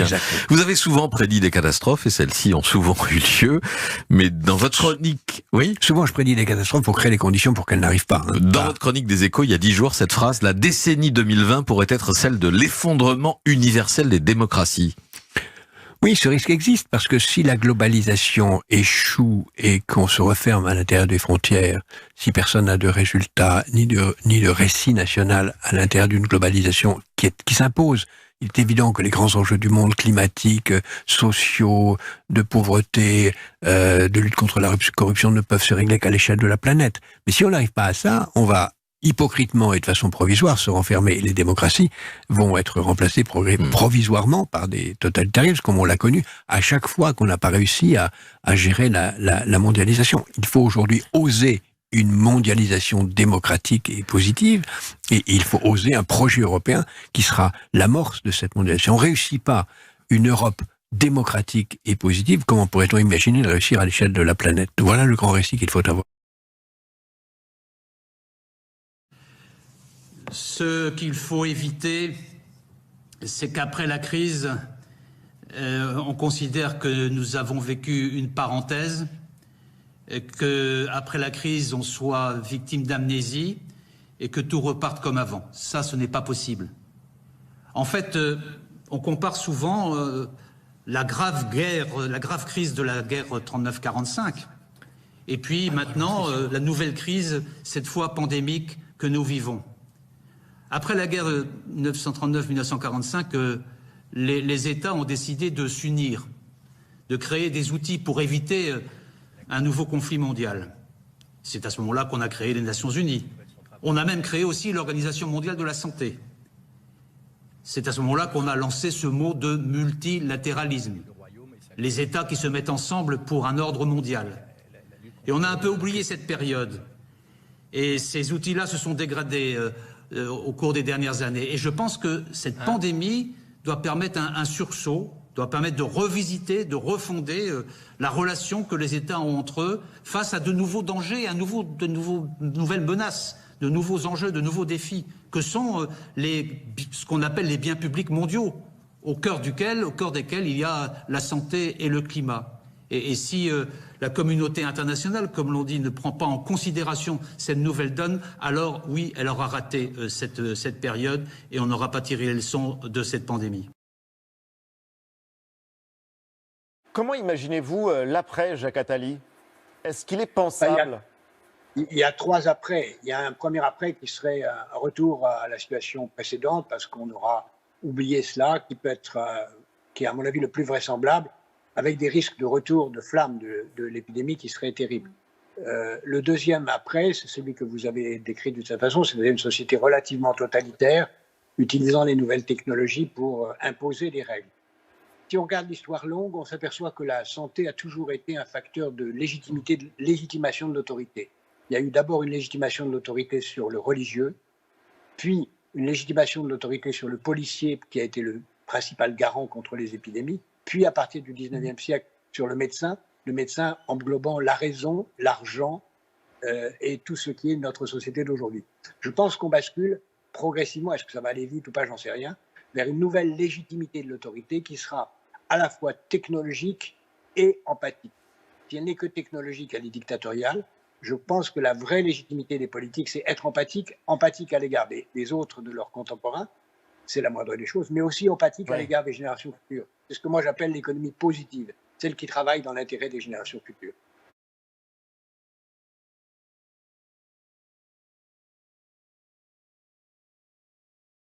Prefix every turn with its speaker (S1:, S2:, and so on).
S1: Exactement.
S2: Vous avez souvent prédit des catastrophes et celles-ci ont souvent eu lieu, mais dans votre chronique, oui.
S1: Souvent, je prédis des catastrophes pour créer les conditions pour qu'elles n'arrivent pas.
S2: Dans votre chronique des Échos, il y a 10 jours, cette phrase, la décennie 2020 pourrait être celle de l'effondrement universel des démocraties.
S1: Oui, ce risque existe parce que si la globalisation échoue et qu'on se referme à l'intérieur des frontières, si personne n'a de résultats ni de récit national à l'intérieur d'une globalisation qui s'impose, il est évident que les grands enjeux du monde, climatiques, sociaux, de pauvreté, de lutte contre la corruption ne peuvent se régler qu'à l'échelle de la planète. Mais si on n'arrive pas à ça, on va hypocritement et de façon provisoire se renfermer. Les démocraties vont être remplacées provisoirement par des totalitarismes, comme on l'a connu, à chaque fois qu'on n'a pas réussi à gérer la mondialisation. Il faut aujourd'hui oser une mondialisation démocratique et positive, et il faut oser un projet européen qui sera l'amorce de cette mondialisation. On ne réussit pas une Europe démocratique et positive, comment pourrait-on imaginer de réussir à l'échelle de la planète? Voilà le grand récit qu'il faut avoir.
S3: Ce qu'il faut éviter, c'est qu'après la crise, on considère que nous avons vécu une parenthèse, qu'après la crise, on soit victime d'amnésie et que tout reparte comme avant. Ça, ce n'est pas possible. En fait, on compare souvent la grave crise de la guerre 39-45 et puis maintenant la nouvelle crise, cette fois pandémique, que nous vivons. Après la guerre de 1939-1945, les États ont décidé de s'unir, de créer des outils pour éviter un nouveau conflit mondial. C'est à ce moment-là qu'on a créé les Nations Unies. On a même créé aussi l'Organisation mondiale de la santé. C'est à ce moment-là qu'on a lancé ce mot de multilatéralisme. Les États qui se mettent ensemble pour un ordre mondial. Et on a un peu oublié cette période. Et ces outils-là se sont dégradés au cours des dernières années. Et je pense que cette pandémie doit permettre un sursaut, doit permettre de revisiter, de refonder la relation que les États ont entre eux face à de nouveaux dangers, de nouvelles menaces, de nouveaux enjeux, de nouveaux défis, que sont ce qu'on appelle les biens publics mondiaux, au cœur desquels il y a la santé et le climat. Et si la communauté internationale, comme l'on dit, ne prend pas en considération cette nouvelle donne, alors oui, elle aura raté cette période et on n'aura pas tiré les leçons de cette pandémie.
S4: Comment imaginez-vous l'après, Jacques Attali? Est-ce qu'il est pensable?
S5: Il y a 3 après. Il y a un premier après qui serait un retour à la situation précédente parce qu'on aura oublié cela, qui est à mon avis le plus vraisemblable, avec des risques de retour de flamme de l'épidémie qui seraient terribles. Le deuxième après, c'est celui que vous avez décrit de cette façon, c'est une société relativement totalitaire, utilisant les nouvelles technologies pour imposer des règles. Si on regarde l'histoire longue, on s'aperçoit que la santé a toujours été un facteur de légitimation de l'autorité. Il y a eu d'abord une légitimation de l'autorité sur le religieux, puis une légitimation de l'autorité sur le policier, qui a été le principal garant contre les épidémies, puis à partir du 19e siècle sur le médecin englobant la raison, l'argent et tout ce qui est notre société d'aujourd'hui. Je pense qu'on bascule progressivement, est-ce que ça va aller vite ou pas, j'en sais rien, vers une nouvelle légitimité de l'autorité qui sera à la fois technologique et empathique. Si elle n'est que technologique, elle est dictatoriale. Je pense que la vraie légitimité des politiques, c'est être empathique à l'égard des autres, de leurs contemporains, c'est la moindre des choses, mais aussi empathique à l'égard des générations futures. C'est ce que moi j'appelle l'économie positive, celle qui travaille dans l'intérêt des générations futures.